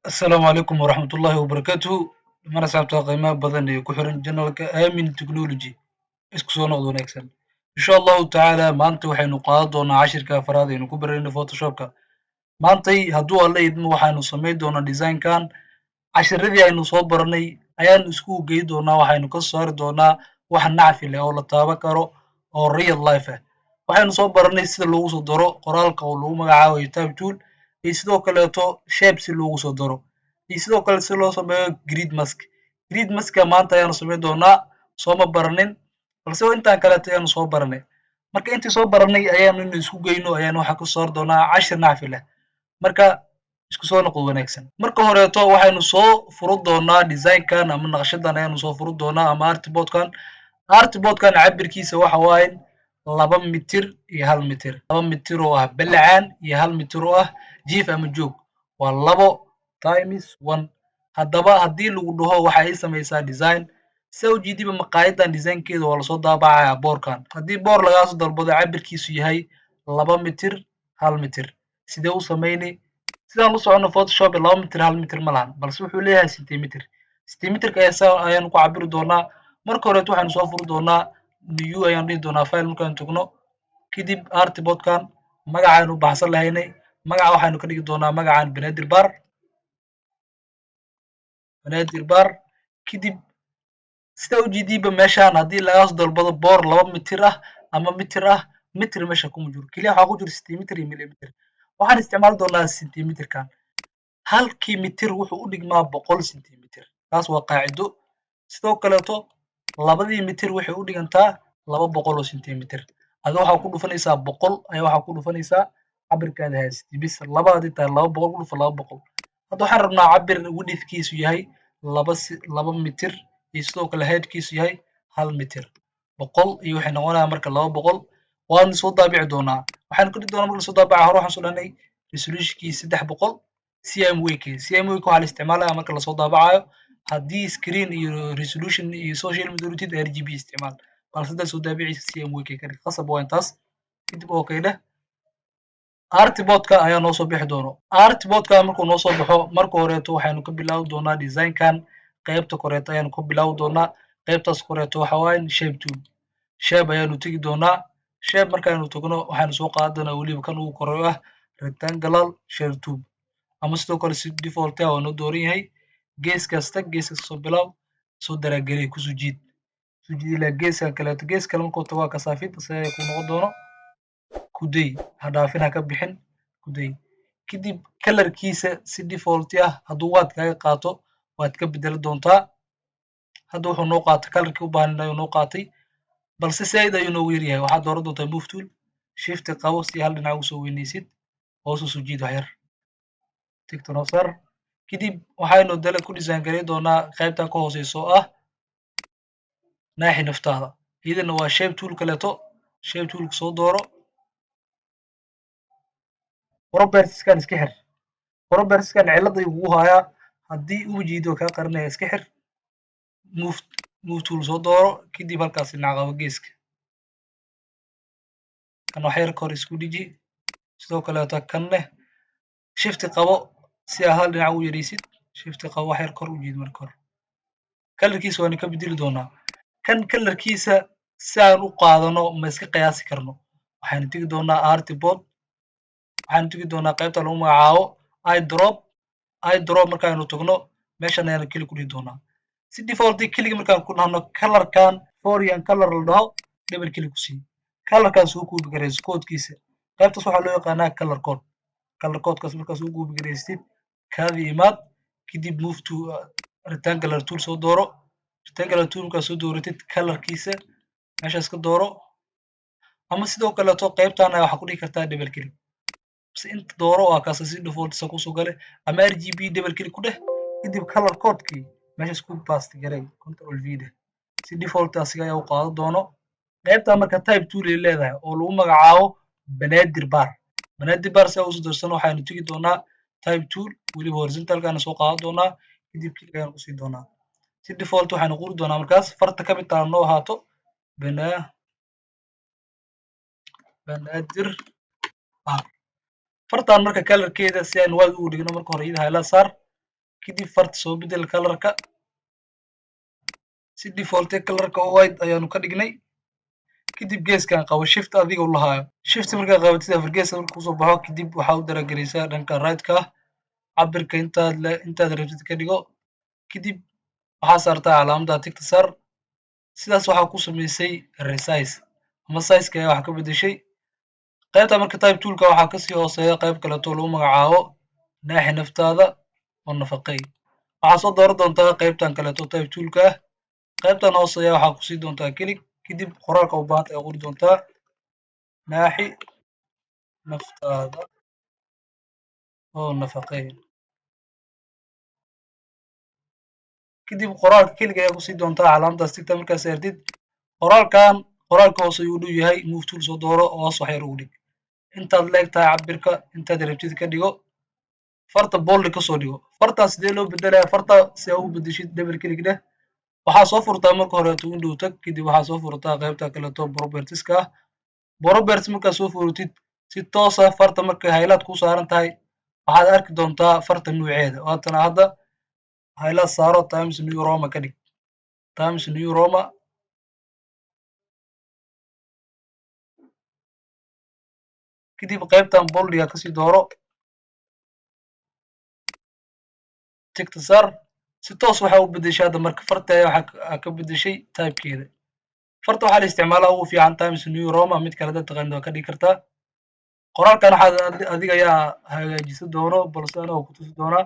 Asalaamu calaykum waraxmatullaahi wabarakaatuhu. Mana saabtaa qiimaha badan ee ku xiran janalka Aamin Technology. Isku soo noqdo wanaagsan. Insha Allahu tacaala maanta waxaynu qaadan doonaa cashirka afraad aynu ku baranayno Photoshopka. Maantay hadduu alla idmo waxaynu samayn doonaa designkan. Cashiradii aynu soo baranay ayaanu isku geyi doonaa waxaynu ka saari doonaa wax nacfi leh oo la taaban karo oo real life ah. Waxaynu soo baranay sida loogu soo daro qoraalka oo lagu magacaabayo type tool iyo sidoo kaleeto shape si loogu soo daro iyo sidoo kale si loo sameeyo grid mask. Grid maska maanta ayaanu samayn doonaa sooma baranin balse intaan kaleeto ayaanu soo baranay. Marka intii soo baranay ayaanu in isku geyno ayaanu waxaan ka saari doonaa cashir nacfi leh. Marka isku soo noqod wanaagsan. Marka horeeto waxaynu soo furo doonaa designkan ama naqshadan ayaanu soo furo doonaa ama artboardkan. Artboardkan cabirkiisa waxa waaye 2 mitir iyo 1 mitir. 2 mitir oo ah ballacaan iyo 1 mitir oo ah jiif ama joog. Waa 2 times 1. Haddaba haddii lagu dhaho waxa ay samaysaa design sida ujeediba maqaayadan designkeeda waa lasoo daabacayaa boorkan. Haddii boor lagaa soo dalbado cabirkiisu yahay 2 mitir 1 mitir sidee u samayni sidaan u socono Photoshop 2 mitir 1 mitir ma lahan balse wuxuu leeyahay sentimitir. Sentimitirka ayaanu ku cabiri doonaa. Marka horeeto waxaanu soo furi doonaa new ayaan dhihi doonaa file markaan tagno kadib artboardkan magacaan u baxsan lahaynay magaca waxaanu ka dhigi doonaa magacaan banaadir bar kadib sida ujeediba meeshaan haddii lagaa soo dalbado boor 2 mitir ah ama mitir ah mitir meesha kuma jiro keliya waxaa ku jiro sentimitir iyo milimitir. Waxaan isticmaali doonaa sentimitirkan. Halkii mitir wuxuu u dhigmaa 100 sentimitir. Taas waa qaacido. Sidoo kaleeto 2 mitir waxay u dhigantaa 200 oo sentimitir. Adiga waxaa ku dhufanaysaa 100 ayaa waxaa ku dhufanaysaa cabirkaada haysatid bis 2 hadii tahay 200 ku dhufo 200. Hadda waxaan rabnaa cabir widthkiisu yahay 2 mitir iyo sidoo kale heightkiisu yahay 1 mitir. 100 iyo waxay noqonayaa marka 200 waanu soo daabici doonaa. Waxaan ku dhigi doonaa marka la soo daabaco hore waxaan soo dhahnay resolutionkiisa 300 CMYK. CMYK waxaa la isticmaalayaa marka la soo daabacayo haddii screen iyo resolution iyo social media rabtid RGB isticmaal. Balse haddaad soo daabicaysid CMYK ka dhig qasab waa intaas. Kadib okay dheh. Artboardka ayaa noo soo bixi doono. Artboardka markuu noo soo baxo marka horeeto waxaynu ka bilaabi doonaa designkan qaybta koreeto ayaanu ka bilaabi doonaa. Qaybtaas koreeto waxa waaye shape tool. Shape ayaanu tegi doonaa. Shape markaanu tagno waxaanu soo qaadan doonaa weliba kan ugu koreeyo ah rectangular shape tool ama sidoo kale si default ah waa noo dooran yahay. Gees kasta soo bilow soo daraageli ku soo jiid. Soo jiid ilaa geeskan kaleeto. Gees kale markuu tago waa ka saafid asaga ku noqon doono. Ku day ha dhaafin ha ka bixin ku day. Kadib kalarkiisa si default ah hadduu waad kaaga qaato waad ka bedeli doontaa. Hadda wuxuu noo qaatay kalarkii u baahnaa ayuu noo qaatay balse saaid ayuu noogu yar yahay. Waxaad dooran doontaa move tool shift qabo si hal dhinac ugu soo weynaysid hoos u soo jiid wax yar. Tigto noo saar. Kadib waxaynu dale ku design gareyn doonaa qaybtan ka hooseyso oo ah naaxi naftaada. Iyadana waa shape tool kaleeto. Shape tool soo dooro. Propertieskan iska xir. Propertieskan cilada ayuu kugu hayaa haddii uu jiido kaa qarinaya iska xir. Move tool soo dooro kadib halkaas dhinac qabo geeska. Kan wax yar kor isku dhiji. Sidoo kaleeto kan leh shift qabo si aad hal dhinac u yaraysid. Shift qabo wax yar kor u jiid marka hore. Kalarkiisa waan ka bedeli doonaa. Kan kalarkiisa si aan u qaadano ma iska qiyaasi karno. Waxaanu tegi doonaa artboard. Waxaanu tegi doonaa qaybta lagu magacaabo eyedrop markaanu tagno meeshan ayaanu kili ku dhihi doonaa. Si default kiliga markaan ku dhahno kalarkan Fourian color la dhaho double click ku sii. Kalarkan soo koobi gareyso koodkiisa. Qaybtaas waxaa loo yaqaanaa color code. Color code-kaas markaad soo koobi gareysid kaadi imaad kadib move to rectangular tool soo dooro. Rectangular tool markaad soo dooratid kalarkiisa meeshaas ka dooro ama sidoo kaleeto qaybtan ayaa waxaa ku dhihi kartaa double click. Inta dooro waa kaas si default sa ku soo gale ama RGB double click ku dheh kadib color code-kii meeshaas ku paste garey control V dheh. Si default asiga ayaa u qaadan doono. Qaybtan marka type tool ay leedahay oo lagu magacaabo banaadir bar. Banaadir bar si aan u soo darsano waxaanu tegi doonaa type tool weliba horizontalkana soo qaadan doonaa kadib click ayaan ku sii doonaa. Si default waxaanu qori doonaa markaas farta ka mid noo ahaato banaadir bar. Fartaan marka kalarkeeda si aan wide ugu dhigno marka hore iyada highlight saar kadib farta soo bedel kalarka si default kalarka white ayaanu ka dhignay kadib geeskan qabo shift adiga u lahaayo shift markaa qabatid afargees markuu kusoo baxo kadib waxaa u daragelaysaa dhanka right-ka cabirka intaad rabtid ka dhigo kadib waxaa saartaa calaamadda tigta saar sidaas waxaa ku samaysay resize ama size-ka ayaa wax ka bedeshay qaybta marka type toolka waxaa kasii hooseeya qayb kaleeto lagu magacaabo naaxi naftaada oo nafaqeey waxaa soo dooran doontaa qaybtan kaleeto type toolka ah qaybtan hooseeya waxaa kusii doontaa kelig kadib qoraalka u baahanta ayaa qori doontaa naaxi naftaada oo nafaqeey kadib qoraalka keliga ayaa kusii doontaa calaamaddaas tigta markaa saartid qoraalka hoose ayuu u dhow yahay move tool soo dooro oo hoos wax yar ugu dhig intaad leeg tahay cabirka intaad rabtid ka dhigo farta bold kasoo dhigo fartaa sidee loo bedelaya farta si aa u bedeshid double click dheh waxaa soo furtaa marka horeeto window tag kadib waxaa soo furtaa qaybta kaleeto propertieska ah properties markaa soo furatid si toos ah farta markay highlight ku saaran tahay waxaad arki doontaa farta nuuceeda waatana hadda highlight saaro times new roma ka dhig times new roma kadib qaybtan boldiga kasii dooro tigta saar si toos waxaa u bedeshay hadda marka farta waxaa ka bedeshay typekeeda farta waxaa la isticmaalaa ugu fiican times new roma mid kale dad taqaanid waa ka dhigi kartaa qoraalkan waxaad adiga ayaa hagaajisan doono balse aniga ku tusi doonaa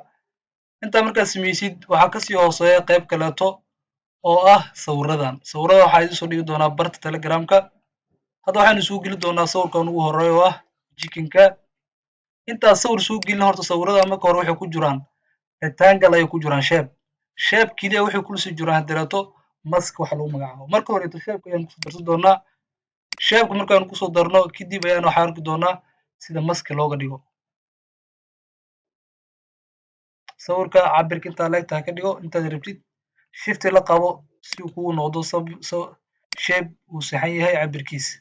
intaa markaad samaysid waxaa kasii hooseeya qayb kaleeto oo ah sawiradan sawirada waxaa idin soo dhigi doonaa barta telegramka hadda waxaanu soo geli doonaa sawirkan ugu horeeya oo ah jikinka intaad sawir soo gelin horta sawirada marka hore waxay ku jiraan rectangle ayay ku jiraan shape keliya waxay kulasii jiraan haddeerato mask waxa lagu magacaabo marka horeeto shapeka ayaan kusoo darsan doonaa shapeka markaan kusoo darno kadib ayaan waxaa arki doonaa sida maska looga dhigo sawirka cabirka intaa leegtaha ka dhigo intaad rabtid shifti la qabo si uu kugu noqdo shape uu saxan yahay cabirkiisa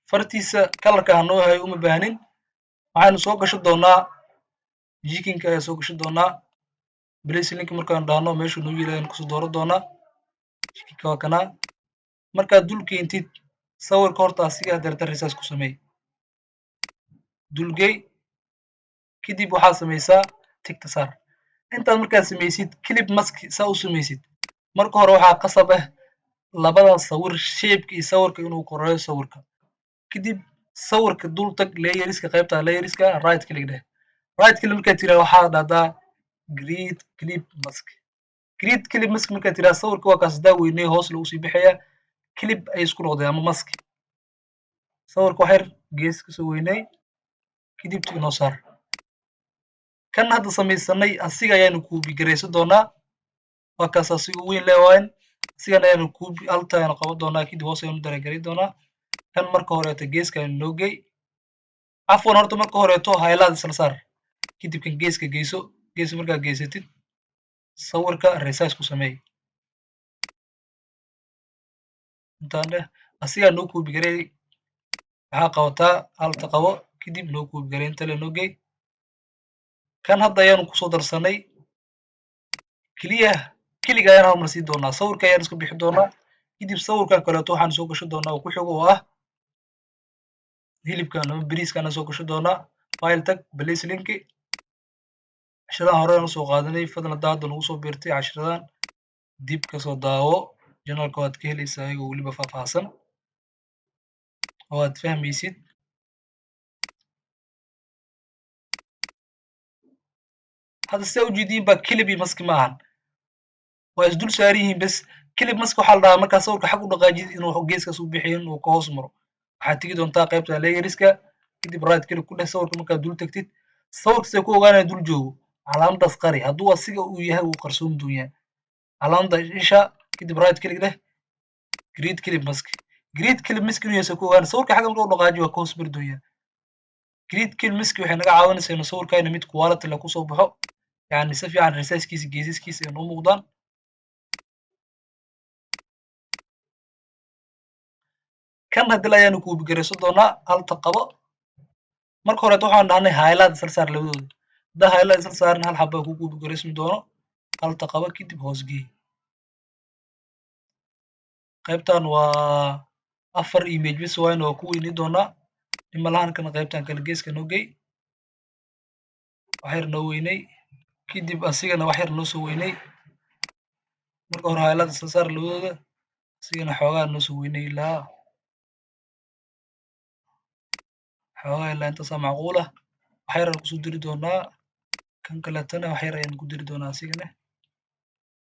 fartiisa kalarka hanoo hayo uma baahnin waxaanu soo gashan doonaa jikinka ayaa soo gashan doonaa place link markaan dhahno meeshuu noo yiri ayaan kusoo dooran doonaa jikinka waa kanaa markaad dul keentid sawirka horta asiga hadeerta resize ku sameey dulgey kadib waxaad samaysaa tigta saar intaad markaad samaysid clip mask saa u samaysid marka hore waxaa qasab ah labada sawir shapeka iyo sawirka inuu koreeyo sawirka kadib sawirka dul tag layeriska qaybta layeriska right click dheh right click markaad tiraa waxaa dhahdaa create clip mask markaad tiraa sawirka waa kaas hadaa weynee hoos lagu sii bixaya clip ay isku noqdeen ama mask sawirka wax yar gees kasoo weynay kadib tig noo saar kan hadda samaysanay asiga ayaanu kuubi garaysan doonaa waa kaas asiga weyn leewaayn asigan ayaanu kuubi alta ayaanu qaban doonaa kadib hoos ayaanu daragaray doonaa kan marka horeeto geeska ayanu noo gey cafwan horta marka horeeto highlight isla saar kadib kan geeska geyso geeska markaa geysatid sawirka resize ku sameey intaan dheh asigaa noo kuubi garay waxaa qabataa alta qabo kadib noo kuubi garay inta le noo gey kan hadda ayaanu kusoo darsanay keliga ayaan hormar sii doonaa sawirka ayaan iska bixi doonaa kadib sawirkan kaleeto waxaan soo gashan doonaa oo ku xigo oo ah hilibkan ama bariiskan soo gashan doonaa file tag place linki cashiradan hore aan usoo qaadanay fadlan haddaa hadda nagu soo biirtay cashiradan dib kasoo daawo janalka waad ka helaysaa ayagoo weliba faahfaahsan oo aad fahmaysid hadda sidaa ujeediin baa clip iyo maski ma ahan waa isdul saaran yihiin bes clip mask waxaa la dhahaa markaa sawirka xag u dhaqaajid inuu geeskaas u bixiyin uu ka hoos maro waxaad tegi doontaa qaybta layeriska kadib right click ku dheh sawirka markaad dul tagtid sawirka see ku ogaanaya dul joogo calaamaddaas qari hadduu asiga uu yahay uu qarsoon doonyaa calaamadda isha kadib right click dheh create clip mask inuu yahay see ku ogaanaya sawirka xagga marka u dhaqaajiyo waa ka hoos mari doonyaa create clip mask waxay naga caawinaysaa inuu sawirkayna mid quality leh kusoo baxo yacni si fiican resizekiisa geesaskiisa ay noo muuqdaan kan hadil ayaanu kuubi garaysan doonaa alta qabo marka horeeto waxaan dhahnay highlight isla saar labadooda haddaa highlight isla saarin hal xaba ku guulgareysmi doono halta qaba kadib hoos gee qaybtan waa 4 image bis waayna waa ku weyni doonaa dhib malahan kana qaybtan kala geeska noo gey wax yar noo weynay kadib asigana wax yar noo soo weynay marka hore highlight isla saar labadooda asigana xoogaa noo soo weynay ilaa xoogaa ilaa intaasaa macquul ah wax yar aan kusoo diri doonaa kan kaleetana wax yar ayaan ku diri doonaa asigana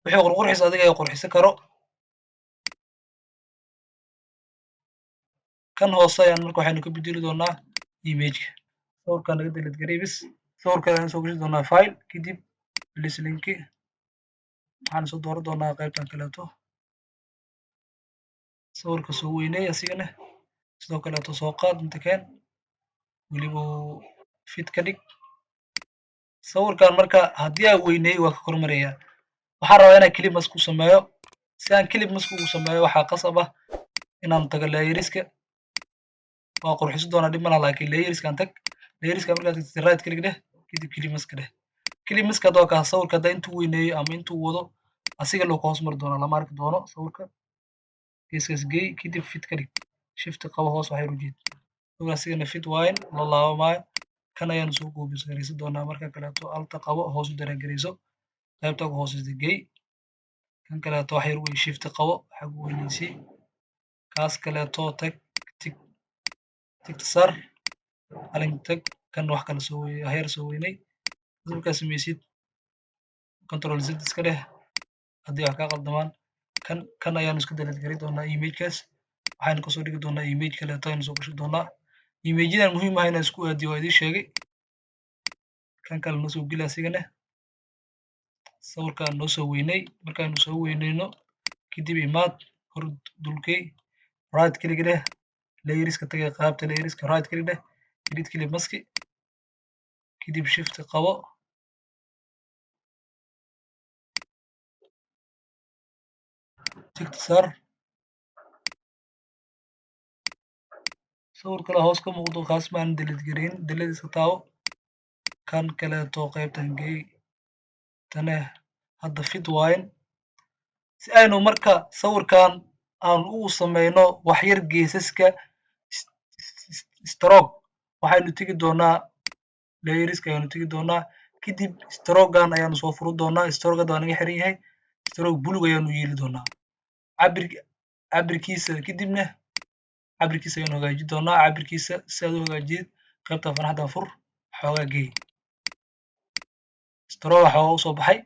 wixii qurqurxis adiga ay qurxisan karo kan hoose ayaan marka waxaynu ka bedeli doonaa imageka sawirkaan naga delete garey bis sawirkan ayaan soo gashi doonaa file kadib release linki waxaan soo dooran doonaa qaybtan kaleeto sawirka soo weynay asigana sidoo kaleeto soo qaad inta keen weliba fit ka dhig sawirkan marka haddii aan weynay waa ka kormarayaa waxaan rabaa inaan clip mask ku sameeyo si aan clip mask ugu sameeyo waxaa qasab ah inaan tago layeriska waa qurxisan doonaa dhib malaha laakiin layeriskan tag layeriska markaad tagtid right click dheh kadib clip mask dheh clip mask hadoo kaa sawirka haddaa intuu weyneeyo ama intuu wado asiga loo ka hoos mari doonaa lama arki doono sawirka geeskaas gey kadib fit ka dhig shift qabo hoos waxay u jeed sawir asigana fit waayen la laabo maayo kan ayaanu soo goobisgaraysan doonaa marka kaleeto alta qabo hoos u daraagarayso qaybta ugu hooseysa gey kan kaleeto wax yar wey shift qabo xag u weyneysii kaas kaleeto tag tigta sar qalin tag kan wax kale soo wax yar soo weynay markaa sameysid control z iska dheh haddii wax kaa qaldamaan kan ayaanu iska delete gari doonaa imagekaas waxaynu kasoo dhigi doonaa image kaleeto aynu soo gashi doonaa imageyadan muhiim ah inaan isku aadiyo waa idiin sheegay kan kale noo soo geli asigana sawirkaan noo soo weynay markaanu soo weynayno kadib imaad hor dulkey right click dheh layeriska tagay qaybta layeriska right click dheh edit clip maski kadib shift qabo tigta sar sawir kale hoos ka muuqdo kaas baan delete gareyn delete iska taabo kan kaleeto qaybtan gey tane hadda fit waayen si aynu marka sawirkan aan ugu sameyno wax yar geesaska stroke waxaynu tegi doonaa layeriska ayaanu tegi doonaa kadib strogan ayaanu soo furi doonaa stroke hadda waa naga xiran yahay stroke bulug ayaanu yeeli doonaa cabirkiisa kadibna cabirkiisa ayaanu hagaajin doonaa cabirkiisa si aad u hagaajiyid qaybta fanaxdan fur xoogaa gey stroga xoogaa usoo baxay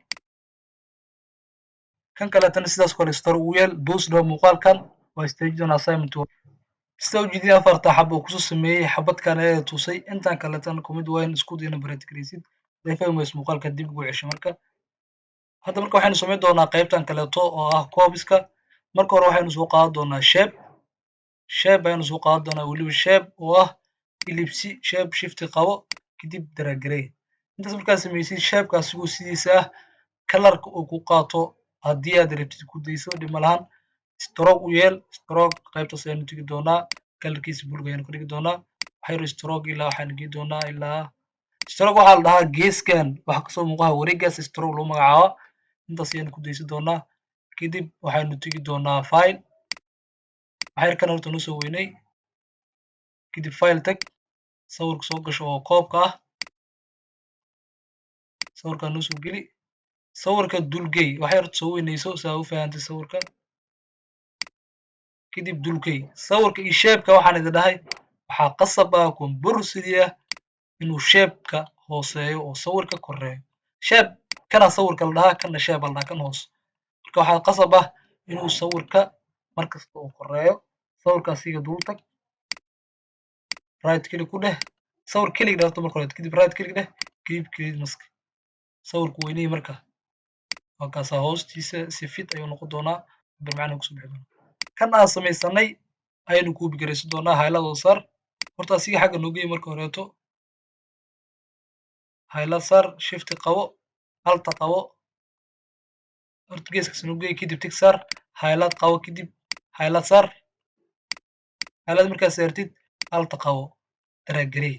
kan kaleetana sidaas kale stor ugu yeel boost dhow muuqaalkan waa stage doon assignment sida ujeedin afarta xabo kusoo sameeyey xabadkan ayaa tusay intaan kaleetana kumid wayn isku dayna baraadgaraysid dfms muuqaalka dib ugu cesho marka hadda marka waxaynu samayn doonaa qaybtan kaleeto oo ah coobiska marka hore waxaynu soo qaadan doonaa shape ayaynu soo qaadan doonaa weliba shape oo ah ellipse shape shifti qabo kadib daraagarey intaas markaad samaysid shapeka asigoo sidiisa ah kalarka uu ku qaato haddii aad rabtid ku dayso dhib malahan stroke u yeel stroke qaybtaas ayaanu tegi doonaa kalarkiisa bulug ayaanu ka dhigi doonaa waxaynu stroke ilaa waxaan gei doonaa ilaa stroke waxaa la dhahaa geeskan waxa kasoo muuqaha wareegaas stroke loo magacaaba intaas ayaanu ku daysan doonaa kadib waxaynu tegi doonaa file waxyarkan horta noo soo weynay kadib file tag sawirka soo gasho oo koobka ah sawirkaa noo soo geli sawirka dulgey waxay horta soo weynayso saa u fahantay sawirka kadib dulgey sawirka iyo shape-ka waxaan idin dhahay waxaa qasab ah combursity ah inuu shape-ka hooseeyo oo sawirka koreeyo shape kana sawirka la dhahaa kana shape la dhahaa kan hoos marka waxaa qasab ah inuu sawirka markasta uu koreeyo sawirka asiga dul tag right click ku dheh sawir click dheh horta marka hore kadib right click dheh clip mask sawirku weynay marka halkaasaa hoostiisa si fit ayuu noqon doonaa barmacana kusoo bixi doonaa kan aan samaysanay ayaynu koobi garaysan doonaa highlight sar horta asiga xagga noogeey marka horeeto highlight sar shift qabo alta qabo horta geeskaas noogeey kadib tig sar highlight qabo kadib highlight sar highlight markaad saartid alta qabo daraagarey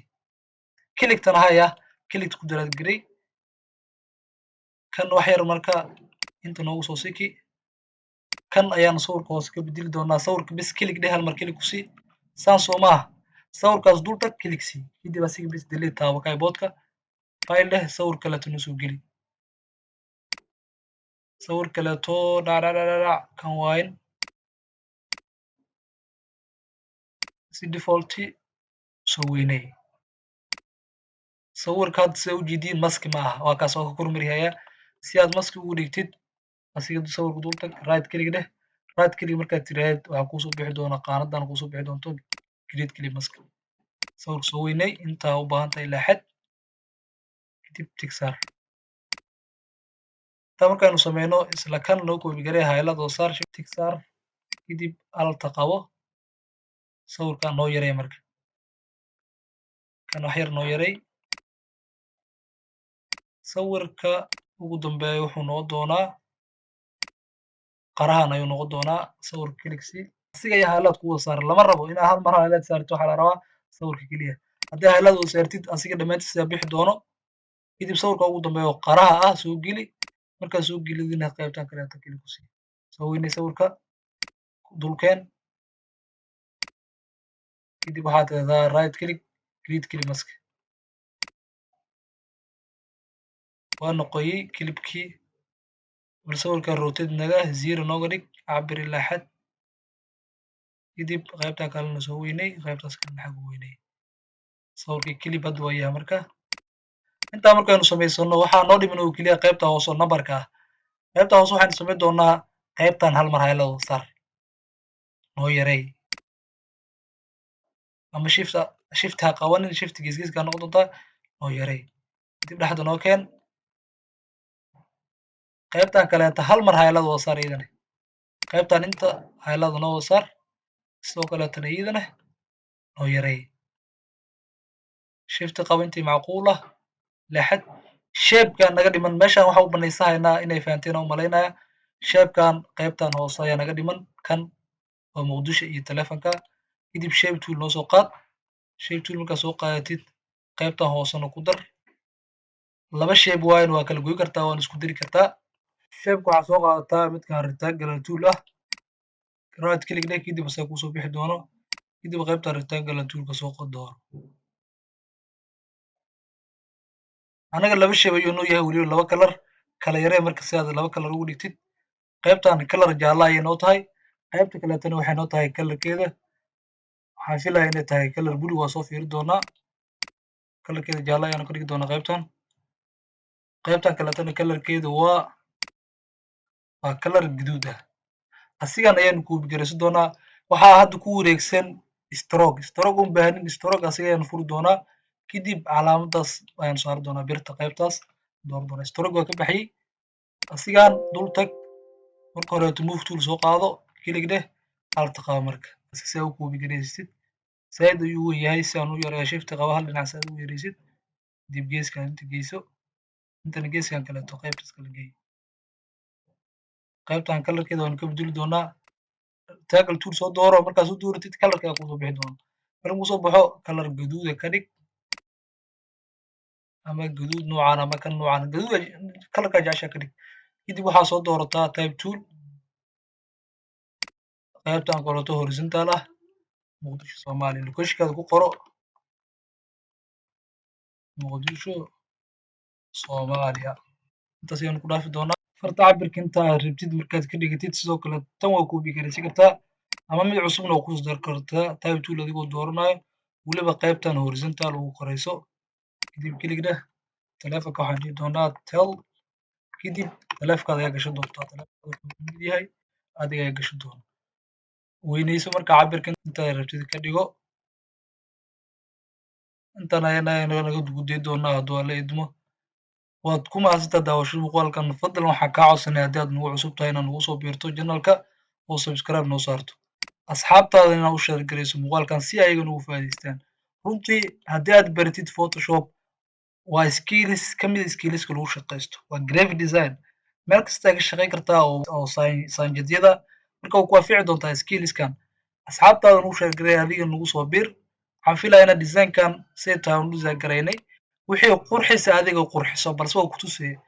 kiligtan haya kiligta ku daraad garay kan wax yar marka inta noogu soo siki kan ayaan sawirka hoose ka bedeli doonaa sawirka bes kilig dheh hal mar kilig ku sii saan soo maaha sawirkaas dul tag kilig sii kadib asiga bes delete taabo keyboardka file dheh sawir kaleeto noo soo geli sawir kaleeto dhac kan waayin si defaulti soo weynay sawirka hadda sida ujeediin maski ma aha waa kaas oo ka kormaryayaa si aad maski ugu dhigtid asiga sawirka dul tag right click dheh right click markaad tiraahid waxaa kuusoo bixi doona qaanadan kuusoo bixi doonto create clip mask sawirka soo weynay intaa u baahan tahay ilaa xad kadib tig saar intaa markaanu sameyno isla kan loo koobi garay haylad oo saar tig saar kadib alta qabo sawirkan noo yaray marka kan wax yar noo yaray sawirka ugu dambeeya wuxuu noqon doonaa qarahan ayuu noqon doonaa sawirka kiligsi asiga iyo highlight ku wada saaran lama rabo inaa hal mar highlight saarto waxaa la rabaa sawirka keliya haddii highlight wada saartid asiga dhammaantiis ayaa bixi doono kadib sawirka ugu dambeeya oo qaraha ah soo geli markaad soo gelidina qaybtan kaleeto keli ku sii soo weynay sawirka dulkeen kadib waxaad tidahdaa right click create clip mask waa noqoyey kilibkii bal sawirka rotate naga zero nooga dhig cabir ilaa xad kadib qaybtan kalena soo weynay qaybtaas kalena xag u weynay sawirkii kilib hadda waa yahay marka intaa markaynu samaysano waxaa noo dhiman oo keliya qaybta hoose oo nambarka ah qaybta hoose waxaynu samayn doonaa qaybtan hal mar haylado saar noo yaray ama shift ha qabanin shift geesgeeska noqon doontaa noo yaray kadib dhexda noo keen qaybtan kaleeta hal mar haylada wada saar iyadana qaybtan inta haylada noo wada saar sidoo kaleetana iyadana noo yaray shift qaba intii macquul ah leexad shapekan naga dhiman meeshan waxaa u banaysanaynaa inay fahanteen u malaynaya shapekan qaybtan hoose ayaa naga dhiman kan waa muqdisho iyo telefonka kadib shape tool noo soo qaad shape tool markaa soo qaadatid qaybtan hoosena ku dar laba shape waayan waa kala goy kartaa waana isku dari kartaa shapeka waxaa soo qaadataa midkan rectangular tool ah right click dheh kadib asaga kusoo bixi doono kadib qaybtan rectangular toolka soo dooro anaga laba shape ayuu noo yahay weliba laba kalar kala yaree marka si aad laba kalar ugu dhigtid qaybtan kalar jaalla ayay noo tahay qaybta kaleetana waxay noo tahay kalarkeeda waxaan filaya inay tahay kalar buluug waa soo fiiri doonaa kalarkeeda jaalla ayaanu ka dhigi doonaa qaybtan kaleetana kalarkeeda waa kalar gaduud ah asigan ayaanu koobi garaysan doonaa waxaa hadda ku wareegsan stroke uma baahnin stroke asiga ayaanu furi doonaa kadib calaamadaas ayaanu saari doonaa birta qaybtaas dooran doonaa stroke waa ka baxiyey asigan dul tag marka horeeto move tool soo qaado kilig dheh alta qaba marka si saa u koobi garaysid saaid ayuu weyn yahay si aan u yareeyo shift qaba hal dhinac saad u yareysid dib geeskan inta geyso intana geeskan kaleeto qaybtaas kala geey qaybtan kalarkeeda waanu ka bedeli doonaa toggle tool soo dooro markaad soo dooratid kalarka ayaa kusoo bixi doona markuu kusoo baxo kalar gaduuda ka dhig ama gaduud noocan ama kan noocan gaduud kalarkaa jeceshaa ka dhig kadib waxaa soo doorataa type tool qaybtan kaleeto horizontal ah muqdisho soomaaliya locationkaada ku qoro muqdisho soomaaliya intaas ayaanu ku dhaafi doonaa farta cabirka inta aad rabtid markaad ka dhigatid sidoo kale tan waa koobi garaysan kartaa ama mid cusubna waa kusoo dari kartaa type tool adigoo dooranayo weliba qaybtan horizontal ugu korayso kadib kilig dheh telefonka waxaan dhihi doonaa tel kadib telefonkaada ayaa gashan doontaa telefonkaada wuxuu mid yahay adiga ayaa gashan doona weynayso marka cabirka intaad rabtid ka dhigo intan ayaa naga guday doonaa hadduu alla idmo waad ku mahadsantahay daawashada muuqaalkan fadlan waxaan kaa codsanaya haddii aad nagu cusub tahay inaad nagu soo biirto janalka oo subscribe noo saarto asxaabtaada inaad u sheer garayso muuqaalkan si ayaga ugu faa'iidaystaan runtii haddii aad baratid photoshop waa skills ka mid ah skillska lagu shaqaysto waa graphic design meel kasta ka shaqayn kartaa oo saanjadyada marka waa ku anfici doontaa skillskan asxaabtaada nagu sheer garay adiga nagu soo biir waxaan filayaa inaad design-kan siday tahay aan u design garaynay wixii qurxisa adiga qurxiso balse waa ku tusaya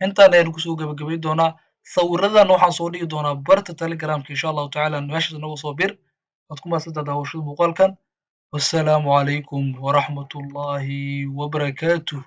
intaan ayaan kusoo gabagabayn doonaa sawiradan waxaan soo dhigi doonaa barta telegramka insha allahu tacaala meeshaas inagu soo bir waad ku mahadsantahay daawashada muuqaalkan wassalaamu calaykum waraxmatullaahi wabarakaatuh